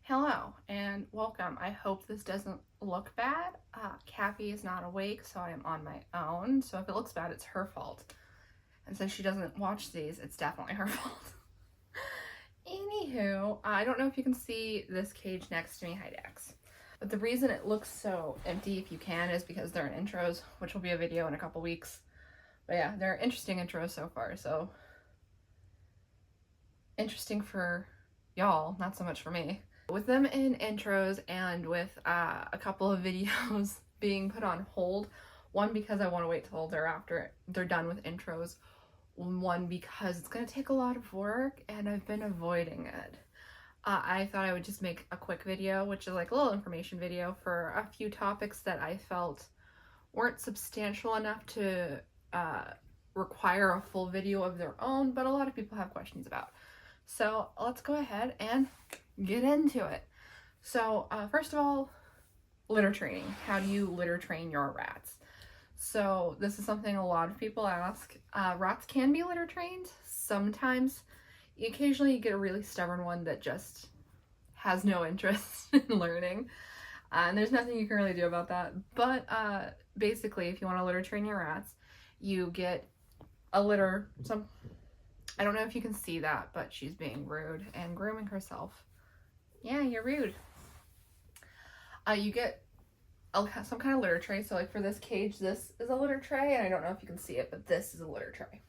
Hello and welcome. I hope this doesn't look bad. Cappy is not awake, so I am on my own. So if it looks bad, it's her fault. And since she doesn't watch these, it's definitely her fault. Anywho, I don't know if you can see this cage next to me. Hi, Dax. But the reason it looks so empty, if you can, is because they're in intros, which will be a video in a couple weeks. But yeah, they're interesting intros so far. So interesting for y'all, not so much for me. With them in intros and with a couple of videos being put on hold, one because I want to wait till they're done with intros, one because it's going to take a lot of work and I've been avoiding it. I thought I would just make a quick video, which is like a little information video for a few topics that I felt weren't substantial enough to require a full video of their own, but a lot of people have questions about. So let's go ahead and get into it. So first of all, litter training. How do you litter train your rats? So this is something a lot of people ask. Rats can be litter trained sometimes. Occasionally you get a really stubborn one that just has no interest in learning. And there's nothing you can really do about that. But basically, if you want to litter train your rats, you get a litter. I don't know if you can see that, but she's being rude and grooming herself. Yeah, you're rude. You get some kind of litter tray. So like for this cage, this is a litter tray, and I don't know if you can see it, but this is a litter tray.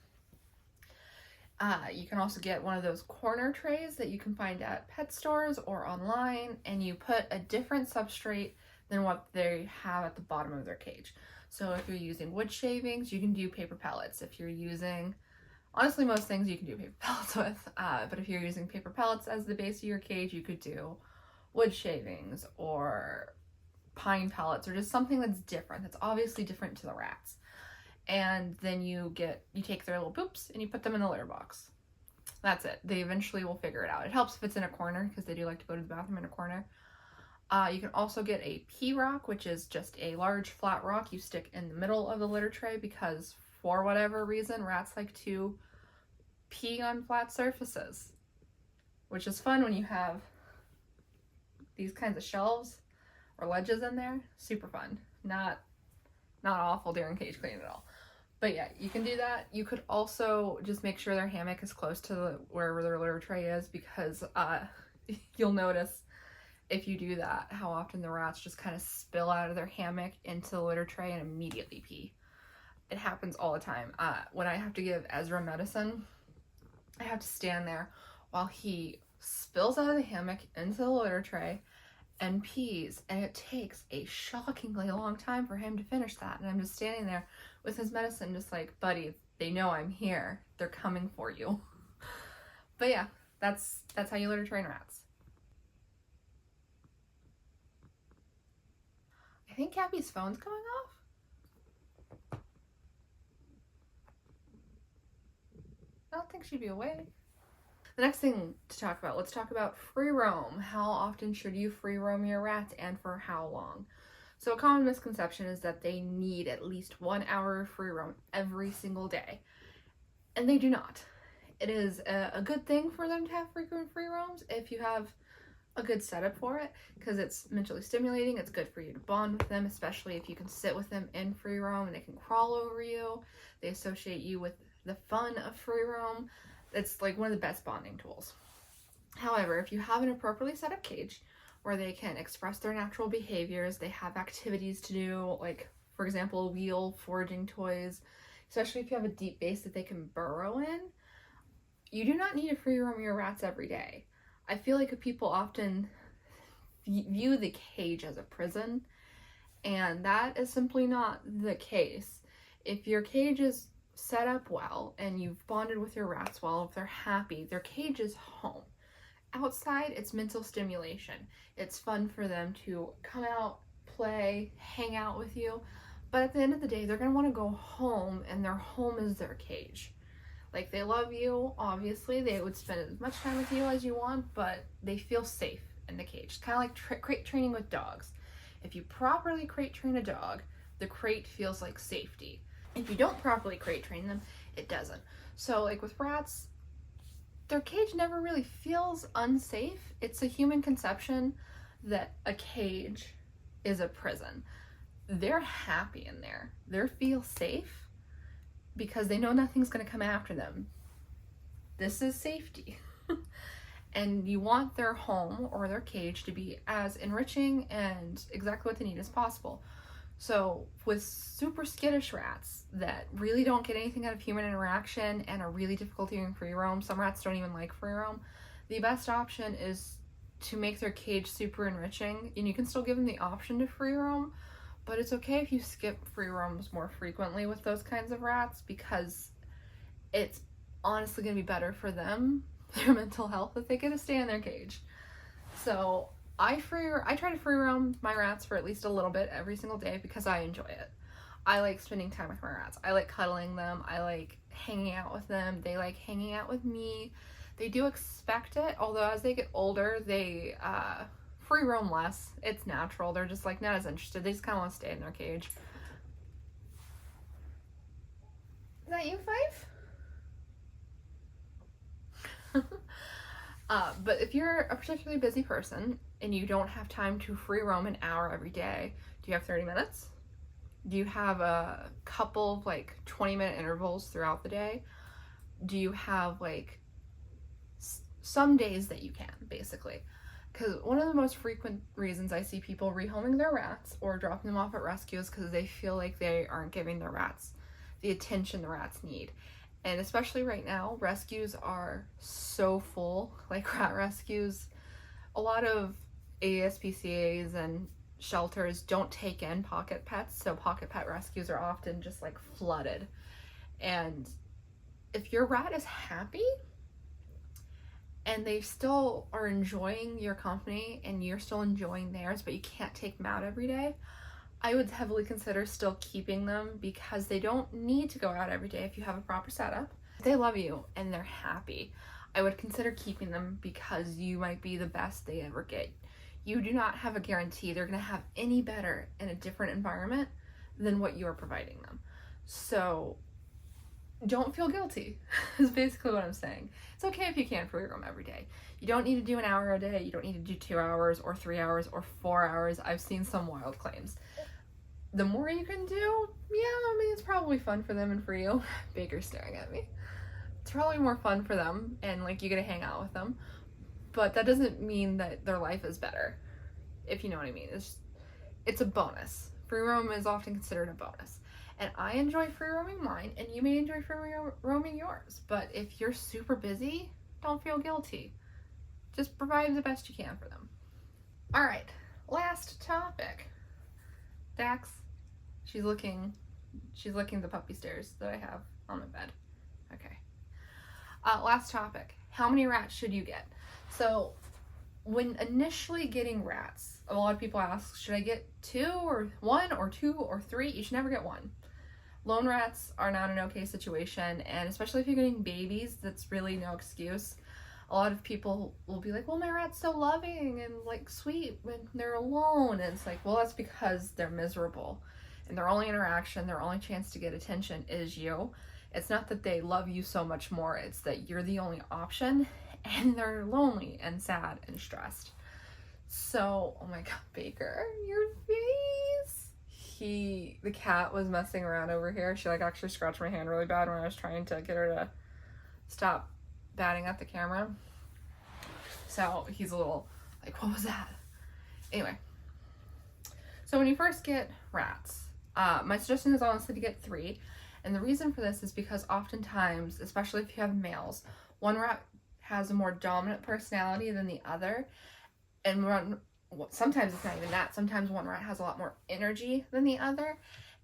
You can also get one of those corner trays that you can find at pet stores or online, and you put a different substrate than what they have at the bottom of their cage. So if you're using wood shavings, you can do paper pellets. If you're using, honestly, most things you can do paper pellets with, but if you're using paper pellets as the base of your cage, you could do wood shavings or pine pellets or just something that's different, that's obviously different to the rats. And then you take their little poops and you put them in the litter box. That's it. They eventually will figure it out. It helps if it's in a corner because they do like to go to the bathroom in a corner. You can also get a pee rock, which is just a large flat rock you stick in the middle of the litter tray because for whatever reason, rats like to pee on flat surfaces, which is fun when you have these kinds of shelves or ledges in there. Super fun. Not awful during cage cleaning at all. But yeah, you can do that. You could also just make sure their hammock is close to wherever their litter tray is, because you'll notice if you do that how often the rats just kind of spill out of their hammock into the litter tray and immediately pee. It happens all the time. When I have to give Ezra medicine, I have to stand there while he spills out of the hammock into the litter tray and pees, and it takes a shockingly long time for him to finish that. And I'm just standing there with his medicine, just like, buddy, they know I'm here. They're coming for you. But yeah, that's how you litter train rats. I think Cappy's phone's going off. I don't think she'd be awake. The next thing to talk about, let's talk about free roam. How often should you free roam your rats and for how long? So a common misconception is that they need at least 1 hour of free roam every single day. And they do not. It is a good thing for them to have frequent free roams if you have a good setup for it, because it's mentally stimulating. It's good for you to bond with them, especially if you can sit with them in free roam and they can crawl over you. They associate you with the fun of free roam. It's like one of the best bonding tools. However, if you have an appropriately set up cage where they can express their natural behaviors, they have activities to do, like, for example, wheel, foraging toys, especially if you have a deep base that they can burrow in, you do not need to free roam your rats every day. I feel like people often view the cage as a prison, and that is simply not the case. If your cage is set up well and you've bonded with your rats well, if they're happy, their cage is home. Outside, it's mental stimulation. It's fun for them to come out, play, hang out with you, but at the end of the day, they're going to want to go home, and their home is their cage. Like, they love you, obviously. They would spend as much time with you as you want, but they feel safe in the cage. It's kind of like crate training with dogs. If you properly crate train a dog, the crate feels like safety. If you don't properly crate train them, it doesn't. So like with rats, their cage never really feels unsafe. It's a human conception that a cage is a prison. They're happy in there. They feel safe because they know nothing's going to come after them. This is safety. And you want their home or their cage to be as enriching and exactly what they need as possible. So with super skittish rats that really don't get anything out of human interaction and are really difficult doing free roam, some rats don't even like free roam, the best option is to make their cage super enriching. And you can still give them the option to free roam, but it's okay if you skip free roams more frequently with those kinds of rats, because it's honestly going to be better for them, their mental health, if they get to stay in their cage. So I try to free roam my rats for at least a little bit every single day because I enjoy it. I like spending time with my rats. I like cuddling them. I like hanging out with them. They like hanging out with me. They do expect it, although as they get older, they free roam less. It's natural. They're just like not as interested. They just kind of want to stay in their cage. Is that you, Five? But if you're a particularly busy person and you don't have time to free roam an hour every day, do you have 30 minutes? Do you have a couple of like 20-minute intervals throughout the day? Do you have like some days that you can, basically? Because one of the most frequent reasons I see people rehoming their rats or dropping them off at rescue is because they feel like they aren't giving their rats the attention the rats need. And especially right now, rescues are so full, like rat rescues. A lot of ASPCAs and shelters don't take in pocket pets, so pocket pet rescues are often just like flooded. And if your rat is happy and they still are enjoying your company and you're still enjoying theirs, but you can't take them out every day, I would heavily consider still keeping them, because they don't need to go out every day if you have a proper setup. If they love you and they're happy, I would consider keeping them, because you might be the best they ever get. You do not have a guarantee they're going to have any better in a different environment than what you are providing them. So don't feel guilty is basically what I'm saying. It's okay if you can't free roam every day. You don't need to do an hour a day. You don't need to do 2 hours or 3 hours or 4 hours. I've seen some wild claims. The more you can do, yeah, I mean, it's probably fun for them and for you. Baker's staring at me. It's probably more fun for them and like you get to hang out with them. But that doesn't mean that their life is better, if you know what I mean. It's a bonus. Free roam is often considered a bonus. And I enjoy free roaming mine, and you may enjoy free roaming yours. But if you're super busy, don't feel guilty. Just provide the best you can for them. All right, last topic. Dax, she's licking the puppy stairs that I have on the bed. Okay. Last topic. How many rats should you get? So when initially getting rats, a lot of people ask, should I get 2 or 1 or 2 or 3? You should never get 1. Lone rats are not an okay situation, and especially if you're getting babies, that's really no excuse. A lot of people will be like, well, my rat's so loving and like sweet when they're alone. And it's like, well, that's because they're miserable. And their only interaction, their only chance to get attention is you. It's not that they love you so much more, it's that you're the only option, and they're lonely and sad and stressed. So, oh my god, Baker, your face. The cat was messing around over here. She like actually scratched my hand really bad when I was trying to get her to stop batting at the camera. So he's a little like, what was that? Anyway, so when you first get rats, my suggestion is honestly to get 3. And the reason for this is because oftentimes, especially if you have males, one rat has a more dominant personality than the other. And sometimes it's not even that. Sometimes one rat has a lot more energy than the other,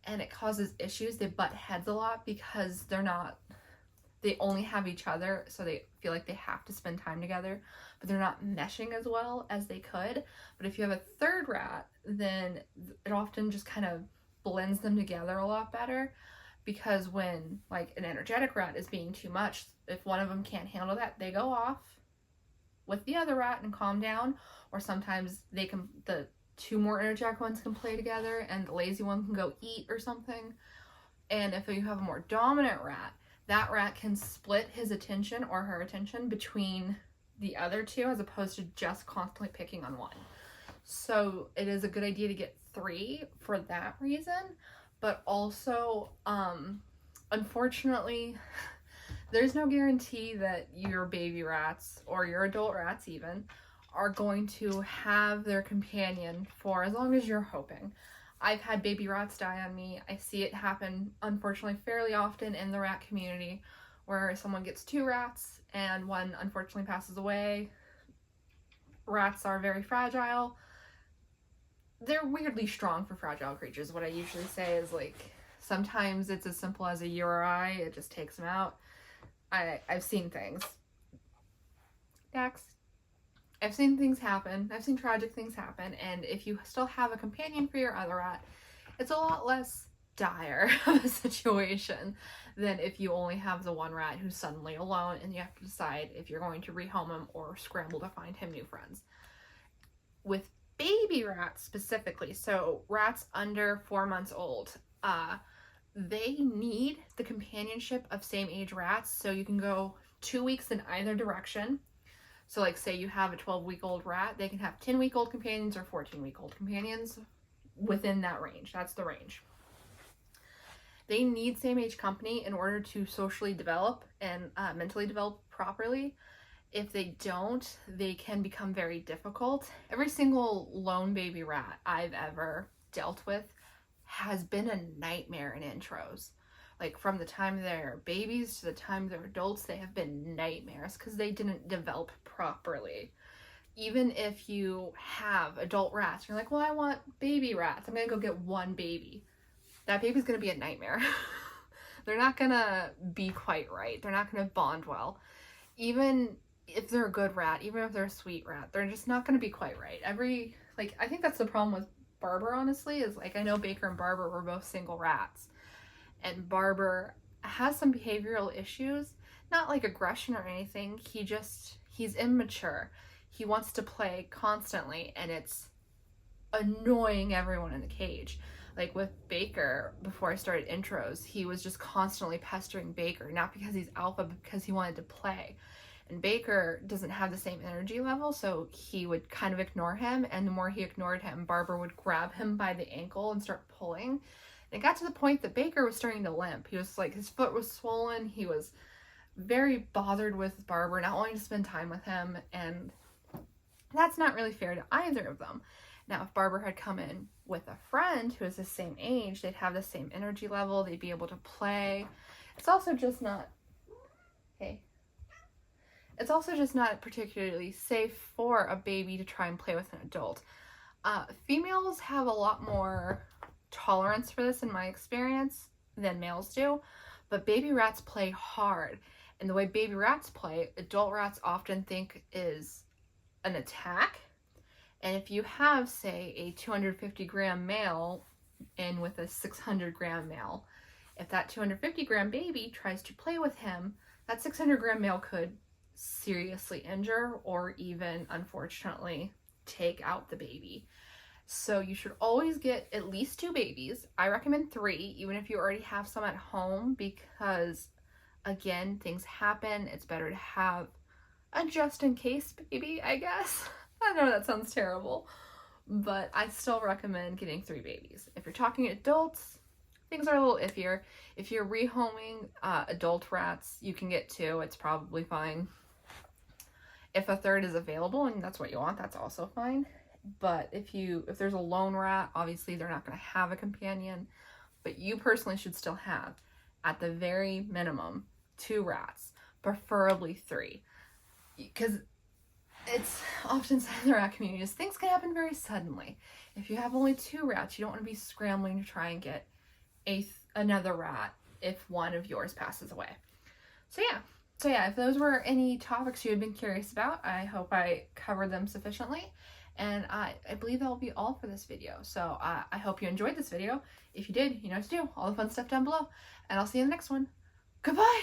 and it causes issues. They butt heads a lot because they only have each other, so they feel like they have to spend time together, but they're not meshing as well as they could. But if you have a third rat, then it often just kind of blends them together a lot better, because when like an energetic rat is being too much, if one of them can't handle that, they go off with the other rat and calm down, or sometimes the 2 more energetic ones can play together and the lazy one can go eat or something. And if you have a more dominant rat, that rat can split his attention or her attention between the other two as opposed to just constantly picking on one. So it is a good idea to get 3 for that reason, but also, unfortunately, there's no guarantee that your baby rats or your adult rats even are going to have their companion for as long as you're hoping. I've had baby rats die on me. I see it happen, unfortunately, fairly often in the rat community, where someone gets 2 rats and one unfortunately passes away. Rats are very fragile. They're weirdly strong for fragile creatures. What I usually say is, like, sometimes it's as simple as a URI, it just takes them out. I've seen things. Dax. I've seen things happen. I've seen tragic things happen, and if you still have a companion for your other rat, it's a lot less dire of a situation than if you only have the one rat who's suddenly alone and you have to decide if you're going to rehome him or scramble to find him new friends. With baby rats specifically, so rats under 4 months old, they need the companionship of same age rats, so you can go 2 weeks in either direction. So like say you have a 12-week-old rat, they can have 10-week-old companions or 14-week-old companions within that range. That's the range. They need same age company in order to socially develop and mentally develop properly. If they don't, they can become very difficult. Every single lone baby rat I've ever dealt with has been a nightmare in intros. Like from the time they're babies to the time they're adults, they have been nightmares because they didn't develop properly. Even if you have adult rats, you're like, well, I want baby rats. I'm gonna go get one baby. That baby's gonna be a nightmare. They're not gonna be quite right. They're not gonna bond well. Even if they're a good rat, even if they're a sweet rat, they're just not gonna be quite right. I think that's the problem with Barber, honestly, is like I know Baker and Barber were both single rats. And Barber has some behavioral issues, not like aggression or anything. He's immature. He wants to play constantly, and it's annoying everyone in the cage. Like with Baker, before I started intros, he was just constantly pestering Baker, not because he's alpha, but because he wanted to play. And Baker doesn't have the same energy level, so he would kind of ignore him, and the more he ignored him, Barber would grab him by the ankle and start pulling. It got to the point that Baker was starting to limp. He was like, his foot was swollen. He was very bothered with Barber, not wanting to spend time with him. And that's not really fair to either of them. Now, if Barber had come in with a friend who is the same age, they'd have the same energy level. They'd be able to play. It's also just not, it's also just not particularly safe for a baby to try and play with an adult. Females have a lot more tolerance for this in my experience than males do, but baby rats play hard, and the way baby rats play, adult rats often think is an attack. And if you have, say, a 250-gram male in with a 600-gram male, if that 250-gram baby tries to play with him, that 600-gram male could seriously injure or even, unfortunately, take out the baby. So you should always get at least 2 babies. I recommend 3, even if you already have some at home, because again, things happen. It's better to have a just in case baby, I guess. I know that sounds terrible, but I still recommend getting 3 babies. If you're talking adults, things are a little iffier. If you're rehoming adult rats, you can get 2. It's probably fine. If a third is available and that's what you want, that's also fine. But if there's a lone rat, obviously they're not going to have a companion, but you personally should still have, at the very minimum, 2 rats, preferably 3, because it's often said in the rat communities, things can happen very suddenly. If you have only 2 rats, you don't want to be scrambling to try and get another rat if one of yours passes away. So yeah, if those were any topics you had been curious about, I hope I covered them sufficiently. And I believe that'll be all for this video. So I hope you enjoyed this video. If you did, you know what to do. All the fun stuff down below. And I'll see you in the next one. Goodbye!